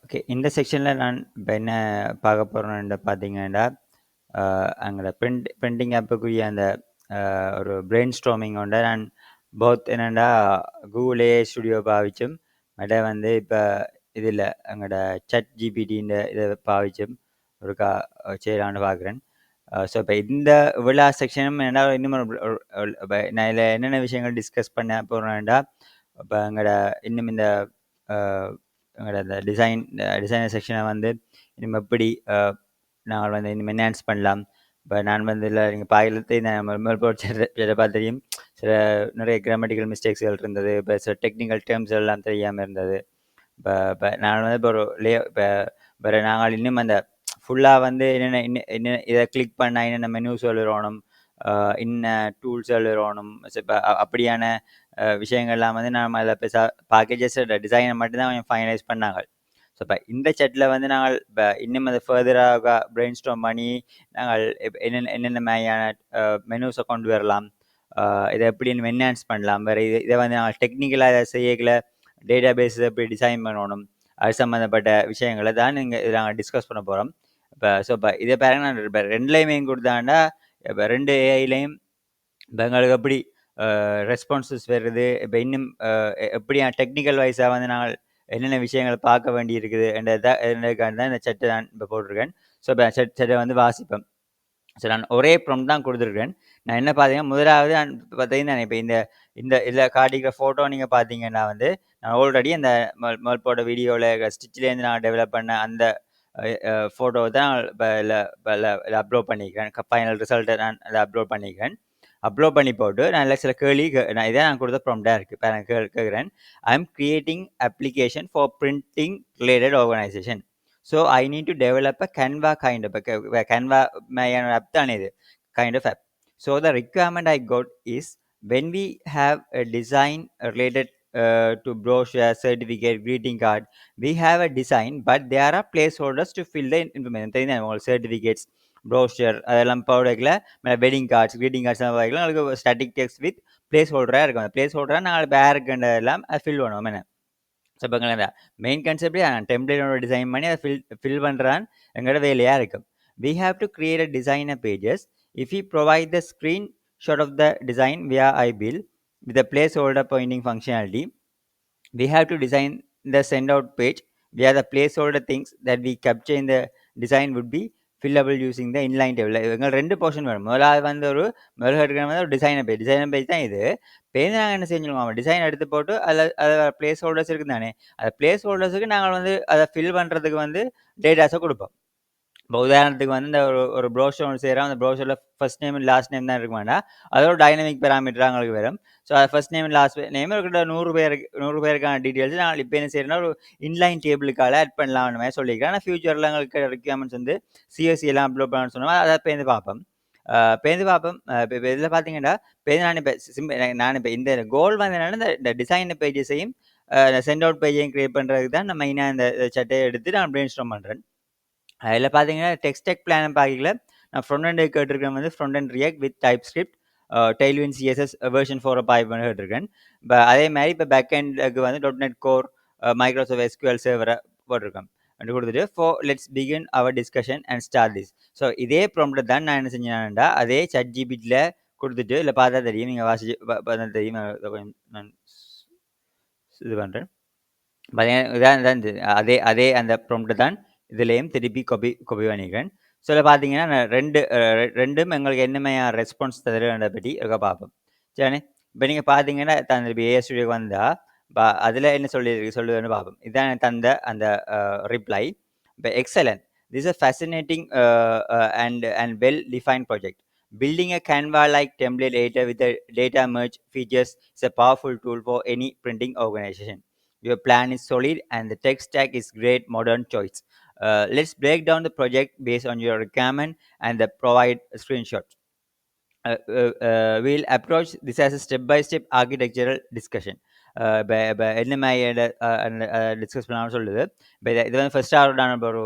Okay. இந்த செக்ஷன்ல நான் இப்ப என்ன பார்க்க போறேன்னு பார்த்தீங்கன்னா, அங்கட பிரிண்டிங் ஆப்புக்குரிய அந்த ஒரு பிரெயின் ஸ்டார்மிங் உண்டு. நான் போத் என்னன்னா Google AI ஸ்டுடியோ பாவிச்சும், வந்து இப்ப இதில எங்கட ChatGPTன்ற இத பாவிச்சும் ஒருக்கா செய்யலான்னு பார்க்குறேன். ஸோ இப்ப இந்த விழா செக்ஷனும் என்னன்னா இன்னும் இப்ப நான் இதில என்னென்ன விஷயங்கள் டிஸ்கஸ் பண்ண போறேன்டா, இப்ப இன்னும் இந்த அ எங்களோட இந்த டிசைனர் செக்ஷன வந்து இனிமே எப்படி நாங்கள் இன்னும் என்ஹான்ஸ் பண்ணலாம். இப்ப நான் இதில நீங்க பாயலத்தை நான் மேற்போட்டு சில பார்த்து தெரியும். சில நிறைய கிராமட்டிக்கல் மிஸ்டேக்ஸ்கள் இருந்தது. இப்ப சில டெக்னிக்கல் டெர்ம்ஸ் எல்லாம் தெரியாம இருந்தது. இப்ப இப்ப நான் இப்ப ஒரு இப்ப வேற நாங்கள் இன்னும் அந்த ஃபுல்லா என்னென்ன என்ன இத கிளிக் பண்ணா என்னென்ன மெனூஸ்கள் வரணும், அ இன்ன டூல்ஸ்கள் வரணும். இப்ப அப்படியான விஷயங்கள்லாம் நாம அதில பெருசா பேக்கேஜஸ் டிசைன மட்டும் தான் கொஞ்சம் ஃபைனலைஸ் பண்ணாங்க. ஸோ இப்ப இந்த செட்ல நாங்கள் இப்ப இன்னும் அத ஃபர்தராக பிரெயின் ஸ்டார்ம் பண்ணி நாங்கள் என்னென்ன என்னென்ன மாரியான மெனூஸ கொண்டு வரலாம். அ இத எப்படி இன்னும் என்ஹான்ஸ் பண்ணலாம். வேற இத நாங்கள் டெக்னிக்கலா இத செய்யக்குள்ள டேட்டாபேஸ் எப்படி டிசைன் பண்ணணும். அது சம்மந்தப்பட்ட விஷயங்கள தான் இதில நாங்க டிஸ்கஸ் பண்ண போறோம். இப்ப இத பாருங்க நான் இப்ப 2லயுமே குடுத்தாங்கன்னா, இப்ப 2 ஏஐலயும் இப்ப எங்களுக்கு எப்படி ரெஸ்பான்ஸஸ் வருது. இப்ப இன்னும் எப்படியான டெக்னிக்கல் வைஸா நாங்கள் என்னென்ன விஷயங்கள பார்க்க வேண்டியிருக்குது என்றதுக்காக தான் இந்த செட்ட நான் இப்ப போட்டிருக்கேன். ஸோ இப்ப செட்ட வாசிப்போம். ஸோ நான் ஒரே ப்ராம்ப்ட் தான் குடுத்துருக்கேன். நான் என்ன பார்த்தீங்கன்னா, முதலாவது நான் பார்த்தீங்கன்னா, இப்ப இந்த இந்த இதில காட்டிக்கிற ஃபோட்டோ நீங்க பார்த்தீங்கன்னா நான் ஆல்ரெடி அந்த மேல்போட்ட வீடியோல ஸ்டிச்லேருந்து நான் டெவலப் பண்ண அந்த ஃபோட்டோவ தான் இப்ப அப்லோட் பண்ணியிருக்கேன். ஃபைனல் ரிசல்ட்ட நான் அத அப்லோட் பண்ணியிருக்கேன். அப்லோட் பண்ணி போட்டு நான் அதில சில கேள்வி நான் இதான் நான் குடுத்த ப்ராம்ப்ட்டா இருக்கு. இப்ப நான் கேட்கிறேன். I am creating application for printing related organisation. So I need to develop a Canva kind of Canva மாரியான ஆப் தான் இது. Kind of app. So the requirement I got is when we have a design related to brochure, certificate, greeting card, we have a design, but there are placeholders to fill the information. தெரியுதா உங்களுக்கு certificates, brochure அதெல்லாம் போடக்குள்ள wedding cards, greeting cards எல்லாம் வைக்கலாம். உங்களுக்கு static text with place ஹோல்டரா இருக்கும். அந்த place ஹோல்டரா நாங்கள் பேருக்குன்றதெல்லாம் fill பண்ணுவோம் என்ன. ஸோ இப்ப எங்களோட மெயின் கான்செப்ட்டே டெம்ப்ளேட்டோட டிசைன் பண்ணி அத ஃபில் பண்றது எங்களோட வேலையா இருக்கும். We have to create a designer pages. If we provide the screenshot of the design via iBuild with a placeholder pointing functionality, we have to design the send out page where the placeholder things that we capture in the design would be fillable using the inline table. எங்களுக்கு 2 portion வரும். முதலாவது முதல்ல எடுக்கிறது ஒரு designer page தான் இது. இப்ப நாங்க என்ன செஞ்சுருவோம், டிசைன் எடுத்து போட்டு அதில பிளேஸ் ஹோல்டர்ஸ் இருக்குது தானே, அந்த பிளேஸ் ஹோல்டர்ஸ்க்கு நாங்க அத ஃபில் பண்றதுக்கு டேட்டாஸ குடுப்போம். இப்போ உதாரணத்துக்கு இந்த ஒரு ப்ரோஷர் ஒண்ணு செய்றோம். அந்த ப்ரோஷர்ல ஃபர்ஸ்ட் நேம், லாஸ்ட் நேம் தான் இருக்குமானா, அதோட டைனமிக் பாராமீட்டரா எங்களுக்கு வரும். So first name, last name இருக்கிற 100 பேருக்கான டீட்டெயில்ஸ் நான் இப்ப என்ன செய்றேன்னா, ஒரு இன்லைன் டேபிளுக்கால ஆட் பண்ணலாம்னு மாரி சொல்லியிருக்கிறேன். ஆனா ஃபியூச்சர்ல எங்களுக்கு ரிக்வயர்மெண்ட்ஸ் சிஎஸ்சி எல்லாம் அப்லோட் பண்ணணும்னு சொன்னா, அத பேந்து பார்ப்போம். பேந்து பார்ப்போம். இப்ப இதில பார்த்தீங்கன்னா, நான் இப்ப நான் இப்ப இந்த கோல் என்னன்னா, இந்த டிசைன் பேஜஸையும் சென்ட் அவுட் பேஜையும் கிரியேட் பண்றதுக்கு தான் நான் மெயினா இந்த சட்டைய எடுத்து நான் பிரெயின் ஸ்டார்ம் பண்றேன். அதில பார்த்தீங்கன்னா, டெக் பிளான் பார்க்கையில நான் ஃப்ரண்ட் எண்ட் கேட்டிருக்கேன் front end React with TypeScript, Tailwind CSS version 4 5 கேட்டிருக்கேன். அதே மாரி இப்ப பேக் எண்டுக்கு .NET கோர், மைக்ரோசாஃப்ட் எஸ்கியூஎல் சர்வர போட்டிருக்கேன். அப்படி குடுத்துட்டு let's begin our discussion and start this. So இதே ப்ராம்ப்ட்ட தான் நான் என்ன செஞ்சேன்டா, அதே ChatGPTல குடுத்துட்டு இதில பார்த்தா தெரியும். நீங்க வாசிச்சு பார்த்தா தெரியும். இத கொஞ்சம் நான் இது பண்றேன். பார்த்தீங்கன்னா, இதான் இதான் இது. அதே அதே அந்த ப்ராம்ப்ட் தான் இதுலயும் திருப்பி காப்பி காப்பி பண்ணிக்கிறேன். ஸோ இதில பார்த்தீங்கன்னா, நான் 2ம் எங்களுக்கு என்ன மாரியான ரெஸ்பான்ஸ் தருதுன்றத பத்தி ஒருக்கா பார்ப்போம். சரிதானே? இப்ப நீங்க பார்த்தீங்கன்னா, இப்ப ஏஐ ஸ்டுடியோக்கு வந்தா, அதில என்ன சொல்லுதுன்னு பார்ப்போம். இதான் தந்த அந்த ரிப்ளை. இப்ப excellent. This is a fascinating and well-defined project. Building a Canva-like template editor with a data merge features is a powerful tool for any printing organization. Your plan is solid and the tech stack is great modern choice. Let's break down the project based on your requirement and provide screenshots. We'll approach this as a step-by-step architectural discussion. என்ன மாதிரியான discuss பண்ணலாம்னு சொல்லுது. இப்ப இது ஃபர்ஸ்ட்டா நான் ஒரு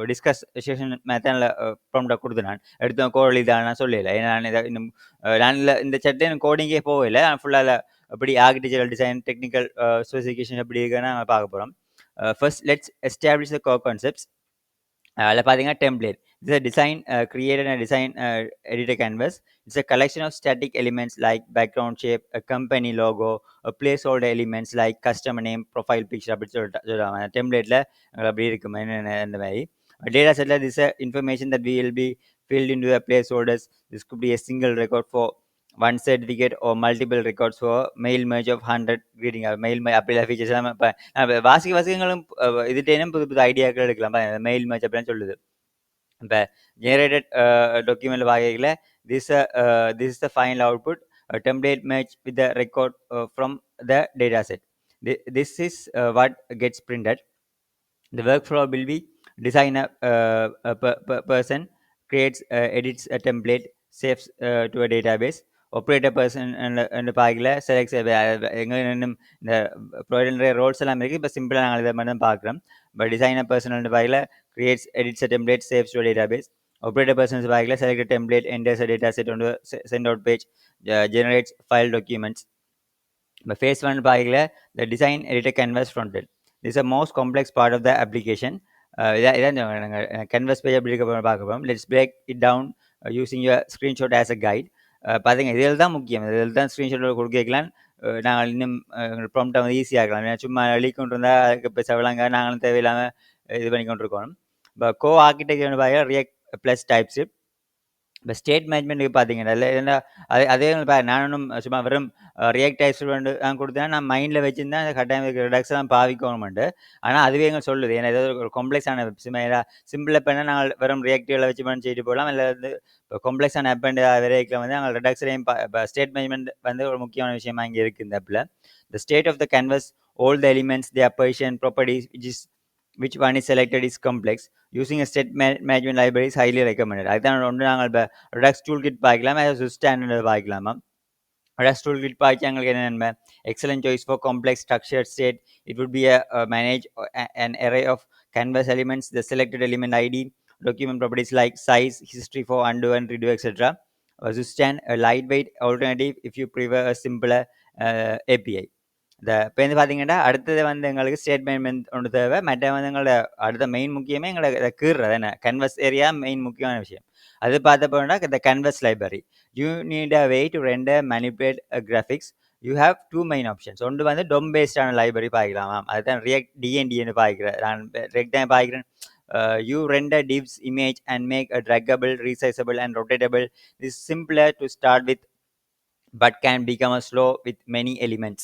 discussion மெத்தட்ல ப்ராம்ப்ட்ட குடுத்தேன் நான். எடுத்த கோட் எழுத நான் சொல்லல. ஏன்னா நான் இத இன்னும் நான் இந்த செட்ல கோடிங்கே போகல. நான் ஃபுல்லா எப்படி ஆர்க்கிடெக்சரல் டிசைன், டெக்னிக்கல் ஸ்பெசிஃபிகேஷன் எப்படி இருக்குன்னு நம்ம பார்க்க போறோம். First, let's establish the core concepts. அதில் பார்த்தீங்கன்னா template it's a design created and design editor canvas. It's a collection of static elements like background shape, a company logo, a placeholder elements like customer name, profile picture அப்படி சொல்லுவாங்க டெம்ப்ளேட்டில் அப்படி இருக்கும் இந்த மாதிரி data settle this information that we will be filled into the placeholders. This could be a single record for one certificate or multiple records for mail merge of 100 greeting mail அப்படிலாம் features எல்லாம் இப்போ வாசிகளும் இதுட்டேனும் புது புது ஐடியாக்கள் எடுக்கலாம் mail match அப்படின்னு சொல்லுது இப்போ generated document வகையில் this is the final output, a template match with the record from the data set. This is what gets printed. The workflow will be designer person creates edits a template, saves to a database. Operator person and பாகில் select எங்கே இந்த provider Rolle's எல்லாம் இருக்குது. இப்போ சிம்பிளாக நாங்கள் இதை மாதிரி தான் பார்க்குறோம். இப்போ டிசைனர் பர்சன் பாகில் creates edits a template, saves to a database. Operator person பாகில் select a template, enters a data set on the send out page, generates file documents. But phase 1 பாகில் the design editor canvas frontend. This is the most complex part of the application. இதான் நாங்கள் canvas page எப்படி இருக்க பார்க்க போகிறோம். Let's break it down using your screenshot as a guide. பார்த்தீங்க இதில் தான் முக்கியம், இதில் தான் ஸ்க்ரீன்ஷாட் கொடுக்கலாம். நாங்கள் இன்னும் ப்ராம்ப்டை வந்து ஈஸியாக இருக்கலாம். ஏன்னா சும்மா எழுதிக்கொண்டு இருந்தால் அதுக்கு இப்போ செவலாங்க நாங்களும் தேவையில்லாமல் இது பண்ணி கொண்டு இருக்கணும். இப்போ கோ ஆர்கிடெக்சர் பார்த்தீங்கன்னா ரியாக்ட் ப்ளஸ் டைப் ஸ்கிரிப்ட். இப்போ ஸ்டேட் மேனேஜ்மெண்ட்டுக்கு பார்த்தீங்கன்னா இல்லை அதே நானும் சும்மா வெறும் ரியாக்ட் டைப் ஸ்கிரிப்ட் கொடுத்தேன்னா நான் மைண்டில் வச்சுருந்தேன் அந்த கட்டாயம் ரிடக்ஸ்லாம் பாவிக்கணுமெண்டு. ஆனால் அதுவே எங்க சொல்லுது ஏன்னா ஏதாவது ஒரு காம்ப்ளெக்ஸான சிம்பிள் அப்போ நாங்கள் வெறும் ரியாக்டிவில் வச்சு பண்ணி செய்து போகலாம். இல்லை வந்து இப்போ காம்ப்ளெக்ஸான ஆப் அண்ட் வெரைக்கில் வந்து நாங்கள் ரிடக்ஸ்லையும் இப்போ ஸ்டேட் மேனேஜ்மெண்ட் வந்து ஒரு முக்கியமான விஷயமா இங்கே இருக்குது இந்த ஆப்பில். The state of the canvas, all the elements, their position, properties, which one is selected is complex. Using a state management library is highly recommended. அதுதான் ஒன்று நாங்கள் இப்போ Redux toolkit பார்க்கலாம், அதை ஸ்டாண்டர்ட் பார்க்கலாமா. Redux toolkit பார்த்து எங்களுக்கு என்ன excellent choice for complex structured state. It would be a manage an array of canvas elements, the selected element ID, document properties like size, history for undo and redo, etc. Zustan, a lightweight alternative if you prefer a simpler API. இந்த இப்போ வந்து பார்த்தீங்கன்னா அடுத்தது வந்து எங்களுக்கு state management ஒன்று தேவை. மற்ற வந்து எங்களோட அடுத்த மெயின் முக்கியமே எங்களை கீறுறது என்ன கேன்வஸ் ஏரியா மெயின் முக்கியமான விஷயம். அது பார்த்த போனா இந்த canvas library. You need a way to render manipulate graphics. You have two main options. ஒன்று வந்து டொம் பேஸ்டான லைப்ரரி பாய்க்கலாமா, அதுதான் ரியாக்ட் டிஎன்டின்னு பாய்க்கிறேன் நான் ரெக்ட் தான் பாய்க்கிறேன். You render divs image and make a draggable, resizable and rotatable. This is simpler to start with but can become a slow with many elements.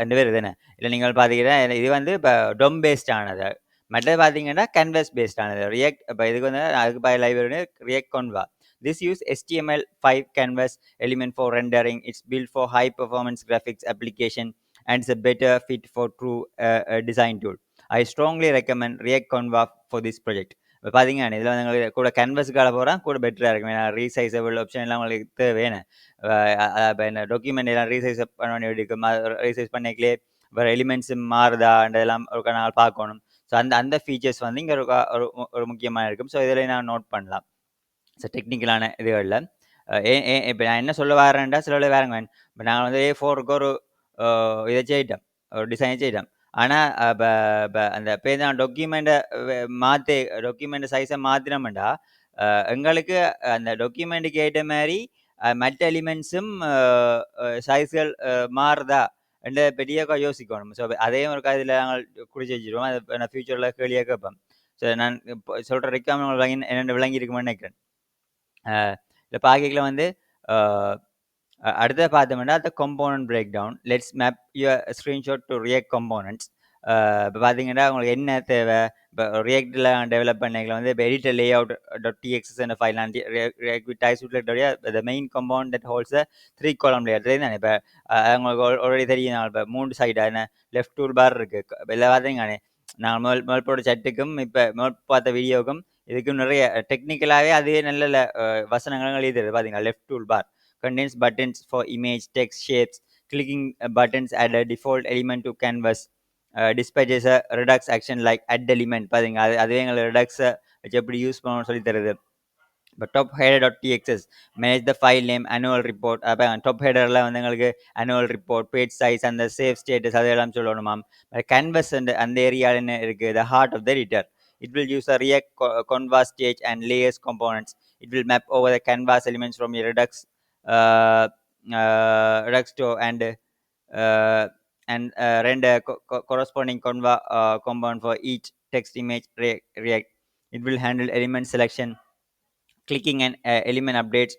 ரெண்டு பேர் இதுன்னு இல்லை நீங்கள் பார்த்தீங்கன்னா இது வந்து இப்போ டொம் பேஸ்டானது. மற்றது பார்த்தீங்கன்னா கேன்வஸ் பேஸ்டானது ரியாக்ட். இப்போ இதுக்கு வந்து அதுக்கு by library React Konva. This use HTML5 canvas element for rendering. It's built for high performance graphics application and it's a better fit for true design tool. I strongly recommend React Canva for this project. இப்போ பார்த்தீங்கன்னா இதில் வந்து எங்களுக்கு கூட கேன்வஸுக்காக போகிறோம் கூட பெட்டராக இருக்கும். ஏன்னா ரீசைசபிள் ஆப்ஷன் எல்லாம் உங்களுக்கு தேவையான இப்போ என்ன டாக்குமெண்ட் எல்லாம் ரீசைஸ் பண்ண வேண்டிய இருக்கும். ரீசைஸ் பண்ணிக்கலே வேறு எலிமெண்ட்ஸ் மாறுதான்றதெல்லாம் ஒரு நாள் பார்க்கணும். ஸோ அந்த ஃபீச்சர்ஸ் வந்து இங்கே ஒரு முக்கியமாக இருக்கும். ஸோ இதில் நான் நோட் பண்ணலாம். ஸோ டெக்னிக்கலான இதுகளில் இப்போ நான் என்ன சொல்ல வரேன்டா சில வேறங்க. இப்போ நாங்கள் வந்து A4க்கு ஒரு இதை செய்யிட்டோம், ஒரு டிசைன் செய்யிட்டோம். ஆனால் இப்போ அந்த இப்போ நான் டாக்குமெண்ட்டை டாக்குமெண்ட் சைஸை மாற்றினோம்டா எங்களுக்கு அந்த டாக்குமெண்ட்டுக்கு ஏற்ற மாதிரி மற்ற எலிமெண்ட்ஸும் சைஸ்கள் மாறுதா என்ற பெரிய யோசிக்கணும். ஸோ அதே ஒரு இதில் நாங்கள் குடிச்சு வச்சுருவோம். அது நான் ஃபியூச்சரில் கேள்வியாக கேட்பேன். ஸோ நான் இப்போ சொல்கிற ரெக்காமெண்ட் என்னென்ன விளங்கி இருக்குமென்னு நினைக்கிறேன். இந்த பாக்கெட்டில் வந்து அடுத்த பார்த்தோம்னா the component breakdown. Let's map your screenshot to React components. இப்போ பார்த்தீங்கன்னா உங்களுக்கு என்ன தேவை. இப்போ ரியாக்டில் டெவலப் பண்ணிக்கலாம் வந்து இப்போ எடிட்டர் லே அவுட் .txs என்ற ஃபைல் நான் டைஸ்டைய the main component that holds a 3 column layer தானே. இப்போ உங்களுக்கு ஆல்ரெடி தெரியும். இப்போ 3 சைடாக என்ன லெஃப்ட் டூல் பார் இருக்குது. இல்லை பார்த்தீங்கண்ணே நான் முதல் போட்ட சட்டுக்கும் இப்போ முதல் பார்த்த வீடியோவுக்கும் இதுக்கும் நிறைய டெக்னிக்கலாகவே அதே நல்ல வசனங்கள் எழுதிடுது. பார்த்தீங்கன்னா left tool bar contains buttons for image, text, shapes. Clicking buttons add a default element to canvas. Dispatches a Redux action like add element. பாத்தீங்க அதுவே எங்களுக்கு Redux வச்சு எப்படி யூஸ் பண்ணணும்னு சொல்லி தருது. இப்போ top header.txs manage the file name annual report அப்போ top headerல வந்து எங்களுக்கு annual report page size அந்த save status அதெல்லாம் சொல்லணுமாம் canvas அந்த ஏரியாவில் என்ன இருக்குது the heart of the editor it will use a react canvas stage and layers components it will map over the canvas elements from your redux uh, redux to uh, render corresponding component for each text image react it will handle element selection clicking an element updates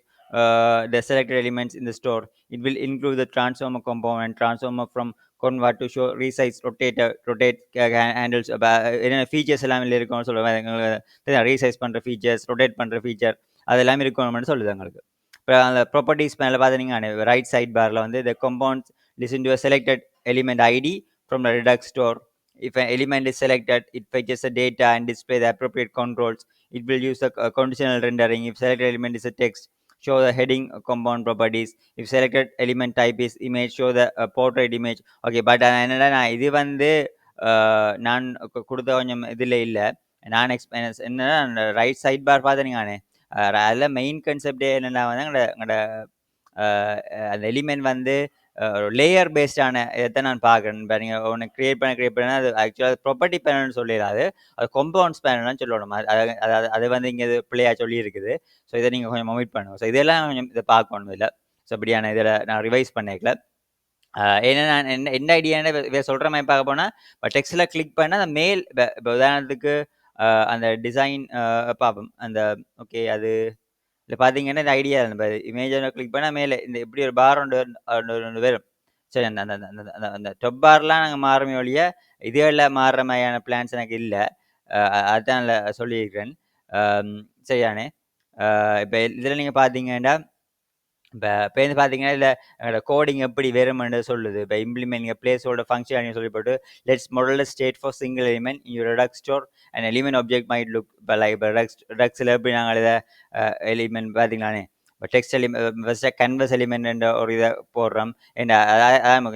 the selected elements in the store. It will include the transformer component, transformer from convert to show resize rotate handles என்னென்ன features எல்லாம் இல்லை இருக்கும்னு சொல்லுவேன் எங்களுக்கு resize பண்ணுற features rotate பண்ணுற feature அது எல்லாமே இருக்கணும்னு சொல்லுது எங்களுக்கு இப்போ அந்த ப்ராப்பர்ட்டிஸ் மேலே பார்த்தீங்கன்னா ரைட் சைட் பாரில் வந்து the compounds listen to a selected element ID from the Redux store. If an element is selected, it fetches the data and display the appropriate controls. It will use the conditional rendering. If selected element is a text, show the heading compound properties. If selected element type is image, show the portrait image. Okay, but என்னடா நான் இது வந்து நான் கொடுத்த கொஞ்சம் இதில் இல்லை நான் எக்ஸ்பீரியன்ஸ் என்னன்னா ரைட் சைட் பார் பார்த்தீங்கன்னானே அதில் மெயின் கான்செப்டே என்னென்னா வந்து எங்களோட அந்த எலிமெண்ட் வந்து லேயர் பேஸ்டான இதை நான் பார்க்குறேன் இப்போ நீங்கள் ஒன்று கிரியேட் பண்ண அது ஆக்சுவலாக ப்ராப்பர்ட்டி பேனல்னு சொல்லிடாது அது கொம்பவுண்ட்ஸ் பேனல்னு சொல்லணும் அது வந்து இங்கே பிள்ளையா சொல்லி இருக்குது ஸோ இதை நீங்கள் கொஞ்சம் ஒமிட் பண்ணுவோம் ஸோ இதெல்லாம் கொஞ்சம் இதை பார்க்கணும் இல்லை ஸோ அப்படியான இதில் நான் ரிவைஸ் பண்ணிக்கல ஏன்னா நான் என்ன ஐடியான்னு இதை சொல்கிற மாதிரி பார்க்க போனால் இப்போ டெக்ஸ்டில் கிளிக் பண்ணால் அந்த மேல் இப்போ உதாரணத்துக்கு அந்த டிசைன் பார்ப்போம் அந்த ஓகே அது இல்லை பார்த்தீங்கன்னா இந்த ஐடியா நம்ம இமேஜை கிளிக் பண்ணால் மேலே இந்த இப்படி ஒரு பார் ஒன்று வரும் சரி அந்த அந்த அந்த அந்த அந்த டொப் பார்லாம் நாங்கள் மாறுமே ஒழிய இதுகளில் மாறுற மாதிரியான பிளான்ஸ் எனக்கு இல்லை அதுதான் சொல்லியிருக்கிறேன் சரியானே இப்போ இதில் நீங்கள் பார்த்தீங்கன்னா இப்போ வந்து பார்த்தீங்கன்னா இல்லை என்னோட கோடிங் எப்படி வரும்னு சொல்லுது இப்போ இம்ப்ளிமெண்ட் பிளேஸோட ஃபங்க்ஷன் சொல்லி போட்டு let's model state for single element in Redux store and element object might look இப்போ லைக் இப்போ ரெடக்ஸில் எப்படி நாங்கள் இதை எலிமெண்ட் பார்த்தீங்களானே இப்போ டெக்ஸ்ட் எலிமெண்ட் ஃபஸ்ட்டாக கன்வர்ஸ் எலிமெண்ட் ஒரு இதை போடுறோம் அதான்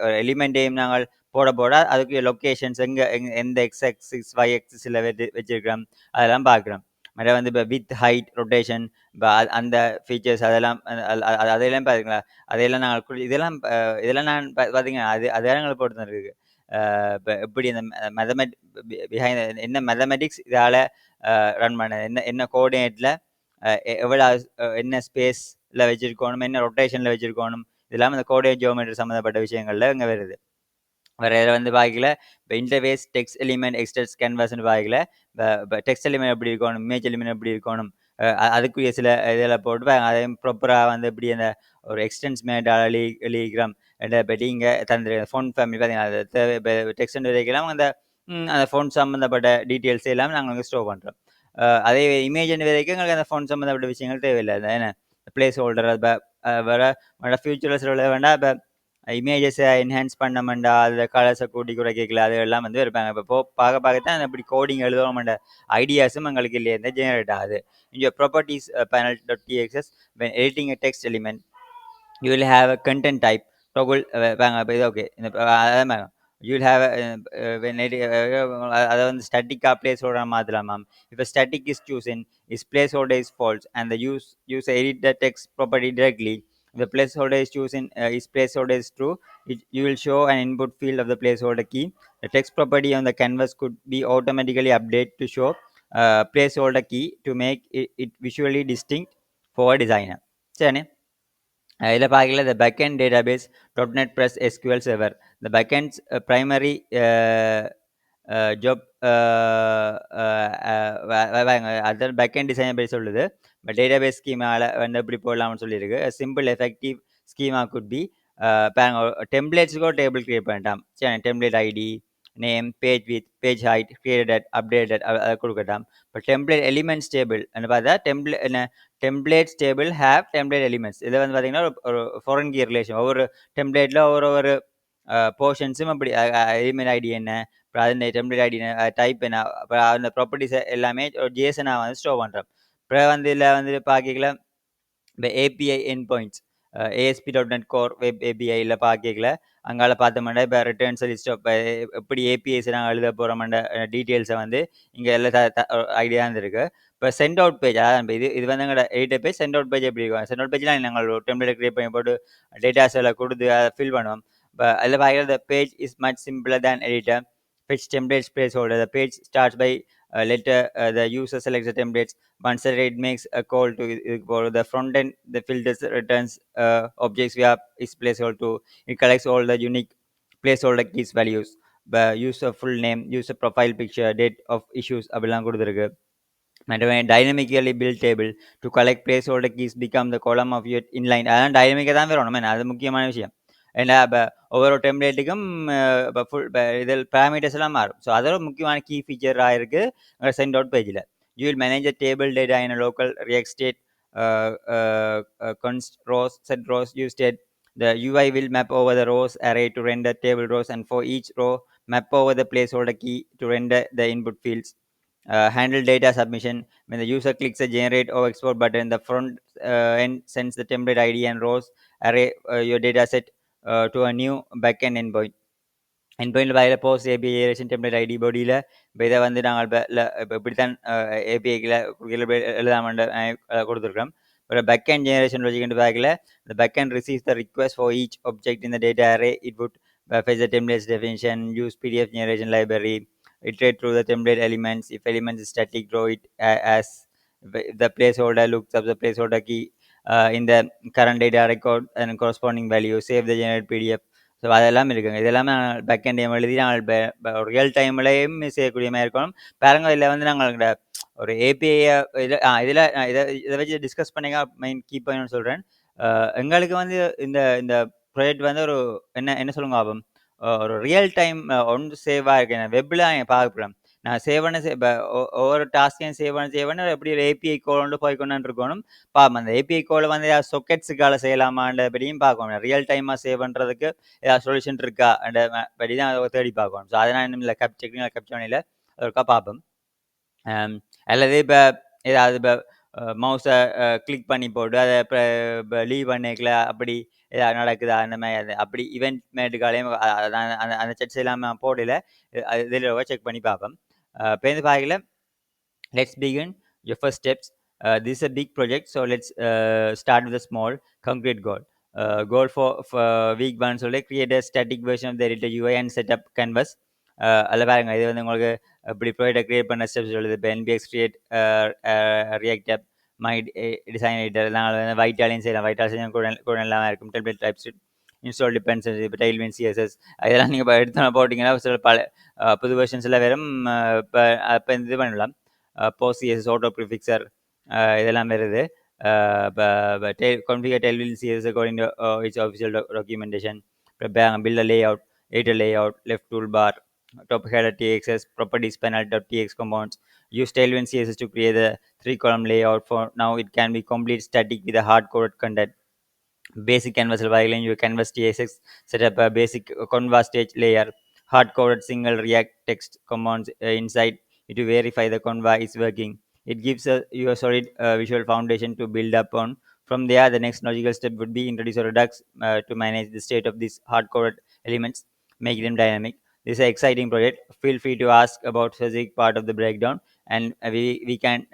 ஒரு எலிமெண்ட்டையும் நாங்கள் போட அதுக்கு லொக்கேஷன்ஸ் எங்கே எந்த எக்ஸ் ஒய் வச்சிருக்கிறோம் அதெல்லாம் பார்க்குறோம் மற்ற வந்து இப்போ வித் ஹைட் ரொட்டேஷன் இப்போ அந்த ஃபீச்சர்ஸ் அதெல்லாம் அதையெல்லாம் பார்த்தீங்களா அதையெல்லாம் நாங்கள் இதெல்லாம் இதெல்லாம் நான் பார்த்தீங்கன்னா அதெல்லாம் எங்களை பொறுத்து இருக்குது இப்போ எப்படி இந்த பிஹைண்ட் என்ன மேத்தமெட்டிக்ஸ் இதால் ரன் பண்ணது என்ன கோஆர்டினேட்டில் எவ்வளோ என்ன ஸ்பேஸில் வச்சுருக்கணும் என்ன ரொட்டேஷனில் வச்சுருக்கணும் இதெல்லாம் இந்த கோஆர்டினேட் ஜியோமெட்ரி சம்மந்தப்பட்ட விஷயங்களில் இங்கே வருது வேறு இதில் வந்து பார்க்கல இப்போ இன்டர்ஃபேஸ் டெக்ஸ்ட் எலிமெண்ட் எக்ஸ்டர்ஸ் கேன்வாஸ்னு பார்க்கல இப்போ டெக்ஸ்ட் எலிமெண்ட் எப்படி இருக்கணும் இமேஜ் எலிமெண்ட் எப்படி இருக்கணும் அதுக்குரிய சில இதில் போட்டு அதையும் ப்ராப்பராக வந்து இப்படி அந்த ஒரு எக்ஸ்டென்ஸ் மேட் எழுதிக்கிறோம் பற்றி இங்கே தந்துரு ஃபோன் ஃபேமிலி பார்த்தீங்கன்னா அது தேவை டெக்ஸ்ட் வரைக்கலாம் அந்த அந்த ஃபோன் சம்மந்தப்பட்ட டீட்டெயில்ஸ் எல்லாம் நாங்கள் வந்து ஸ்டோர் பண்ணுறோம் அதே இமேஜ் வரைக்கும் எங்களுக்கு அந்த ஃபோன் சம்மந்தப்பட்ட விஷயங்கள் தேவையில்லை ஏன்னா பிளேஸ் ஹோல்டர் வேறு ஃபியூச்சர்ஸில் வேண்டாம் இப்போ இமேஜஸை என்ஹான்ஸ் பண்ணமாண்டா அதில் கலர்ஸை கூட்டி குறைக்கல அது எல்லாம் வந்து இருப்பாங்க இப்போ பார்க்கத்தான் இப்படி கோடிங் எழுதமாண்ட ஐடியாஸும் எங்களுக்கு இல்லையே இருந்தால் ஜெனரேட் ஆகுது இங்கே properties panel.txs when editing a text element you will have a content type toggle இது ஓகே அதான் you will have when அதை வந்து ஸ்டாட்டிக்காக பிளேஸ்ஹோல்டர் மாற்றலாம் மேம் இப்போ static is chosen is placeholder is false and the user edit the text property directly the placeholder is chosen is placeholder is true you will show an input field of the placeholder key the text property on the canvas could be automatically updated to show placeholder key to make it visually distinct for a designer சரிண்ணே இதில் பார்க்கல the backend database .NET Press SQL Server the backend's primary job other backend டிசைனை பற்றி சொல்லுது but database ஸ்கீமாவில் வந்து எப்படி போடலாம்னு சொல்லியிருக்கு simple effective schema could be டெம்ப்ளேட்ஸுக்கோ டேபிள் கிரியேட் பண்ணிட்டான் சரி template ID name page with page height created updated அதை கொடுக்கட்டாம் இப்போ டெம்ப்ளேட் எலிமெண்ட்ஸ் டேபிள் பார்த்தா templates table have template elements இதை வந்து பார்த்தீங்கன்னா ஒரு ஃபாரின் கீ ரிலேஷன் ஒவ்வொரு டெம்ப்ளேட்டில் ஒரு போர்ஷன்ஸும் அப்படி எலிமெண்ட் ஐடி என்ன அப்புறம் அது டெம்ப்ளேட் ஐடி டைப் என்ன அப்புறம் அந்த ப்ராப்பர்ட்டிஸ் எல்லாமே ஒரு ஜேசனாக வந்து ஸ்டோர் பண்ணுறோம் அப்புறம் வந்து இதில் வந்து பார்க்கல இப்போ API endpoints ASP.NET Core web ஏபிஐயில் பார்க்கல அங்கால பார்த்தோம்னா, இப்ப ரிட்டர்ன்ஸ் லிஸ்ட் எப்படி ஏபிஐஸ் நாங்க எழுத போறோம்ன்ற டீட்டெயில்ஸ வந்து இங்க எல்லாம் ஐடியா இருந்திருக்கு. இப்ப சென்ட் அவுட் பேஜ் அதான் இது இது வந்து எங்களோட editor page. Send out page எப்படி இருக்கும்? சென்ட் அவுட் பேஜ்ல நாங்க ஒரு டெம்ப்ளேட் கிரியேட் பண்ணி போட்டு டேட்டாஸ் எல்லாம் குடுத்து அத ஃபில் பண்ணுவோம். அதில பார்க்கிற the page is much simpler than editor. Fetch templates placeholder. The page starts by letter the user selects the templates. Once it makes a call to for the front end, the filters returns objects via is placeholder to it collects all the unique placeholder keys values. User full name, user profile picture, date of issues அப்படிலாம் குடுத்திருக்கு. And when dynamically build table to collect placeholder keys become the column of your inline அதான் டைனமிக்கா தான் வரணும் என்ன அது முக்கியமான விஷயம். ஏன்னா இப்ப ஒவ்வொரு டெம்ப்ளேட்டுக்கும் இப்ப ஃபுல் இதில் பாராமீட்டர்ஸ் எல்லாம் மாறும். ஸோ அதோட முக்கியமான கீ ஃபீச்சரா இருக்கு சென்ட் அவுட் பேஜ்ல. You will manage the table data in a local React state const rows set rows you state. The UI will map over the rows array to render table rows and for each row map over the placeholder key to render the input fields. Handle data submission. When the user clicks the generate or export button, the front end sends the template ID and rows array your data set to a new backend endpoint. endpointல வகையில post API generation template ID பாடியில இப்போ இதை வந்து நாங்கள் இப்போ இப்படித்தான் ஏபிஐக்கில் எழுதாமண்ட கொடுத்துருக்கோம். ஒரு பேக்கெண்ட் ஜெனரேஷன் லாஜிக் பேக்கில் the backend receives the request for each object in the data array. It would fetch the templates definition, use PDF generation library, iterate through the template elements. If elements is static, draw it as the placeholder looks up the placeholder key in the current data record and corresponding value. Save the generate PDF. So அதெல்லாம் இருக்குங்க. இது எல்லாமே back end எழுதி நாங்கள் real டைம்லயும் செய்யக்கூடிய மாதிரி இருக்கணும். பாருங்க இதில் வந்து நாங்கள் ஒரு ஏபிஐ இதில் இதில் இதை வச்சு டிஸ்கஸ் பண்ணிங்க மெயின் கீ பாயிண்ட் சொல்கிறேன். எங்களுக்கு வந்து இந்த இந்த ப்ராஜெக்ட் வந்து ஒரு என்ன என்ன சொல்லுங்க ஆகும் ஒரு ரியல் டைம் ஒன்று சேவாக இருக்கு. நான் வெப்பில் பார்க்குறேன். நான் சேவ் பண்ண இப்போ ஒவ்வொரு டாஸ்கையும் சேவ் பண்ண எப்படி ஒரு ஏபிஐ கோல் போய் கொண்டு இருக்கணும். பார்ப்போம் அந்த ஏபிஐ கோலை வந்து சொக்கெட்ஸுக்கால செய்யலாமான்றபடியும் பார்க்கணும். ரியல் டைமாக சேவ் பண்ணுறதுக்கு ஏதாவது சொல்யூஷன் இருக்கா அந்த படி தான் தேடி பார்க்கணும். ஸோ அதை நான் இன்னும் இல்லை டெக்னிக்கல் கேப்சர் பண்ணல. அது ஒருக்கா பார்ப்போம். அல்லது இப்போ ஏதாவது இப்போ மவுஸை கிளிக் பண்ணி போட்டு அதை இப்போ லீவ் பண்ணிக்கல அப்படி ஏதாவது நடக்குதா அந்த மாதிரி அது அப்படி இவெண்ட் மேட்டுக்காலையும் அந்த அந்த செட்ஸ் இல்லாமல் போடல இதில் செக் பண்ணி பார்ப்போம். இப்போ வந்து பார்க்கல let's begin your first steps. This is a big project, so let's start with a small concrete goal. Goal for week 1 so like create a static version of the editor UI and set up canvas. அதில் பாருங்க இது வந்து உங்களுக்கு இப்படி ப்ராஜெக்டை create பண்ண steps சொல்லுது. இப்போ NPX create React app my design editor நாங்கள் வந்து வைட்டாலையும் செய்யலாம். வைட்டால் செஞ்சால் கூட எல்லாமே இருக்கும். டெம்ப்ளேட் டைப்ஸ் இன்ஸ்டால் டிபெண்ட்ஸ் இப்போ டைல்வின் சிஎஸ்எஸ் அதெல்லாம் நீங்கள் இப்போ எடுத்து போட்டிங்கன்னா சில பல புது வெர்ஷன்ஸ் எல்லாம் வெறும் இப்போ இது பண்ணலாம். போஸ்ட் சிஎஸ்எஸ் ஆட்டோ ப்ரிஃபிக்சர் இதெல்லாம் வருது. configure tailwind CSS according to its official documentation. Build a layout, editor layout, left toolbar, top header TXS, properties panel.tx components. Use Tailwind CSS to create a 3-column layout. For now, it can be complete static with a hard-coded content. Basic canvas while your canvas TSX set up a basic canvas stage layer. Hard-coded single React text commands inside it to verify the canvas is working. It gives you a solid visual foundation to build up on. From there, the next logical step would be introduce a Redux to manage the state of these hard-coded elements, make them dynamic. This is an exciting project. Feel free to ask about specific part of the breakdown, and we can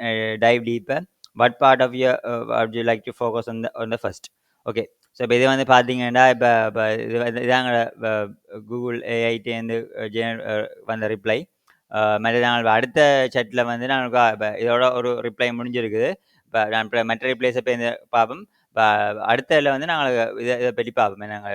dive deeper. What part of your would you like to focus on the first? Okay. So இப்போ இது வந்து பார்த்தீங்கன்னா இப்போ இப்போ இதாங்க Google ஏஐடிலேருந்து வந்த reply. மற்ற நாங்கள் அடுத்த சேட்டில் வந்து நாங்கள் இப்போ இதோட ஒரு ரிப்ளை முடிஞ்சிருக்குது. இப்போ நான் மற்ற ரிப்ளைஸை இப்போ பார்ப்போம். இப்போ அடுத்த இதில் வந்து நாங்கள் இதை பற்றி பார்ப்போம். நாங்கள்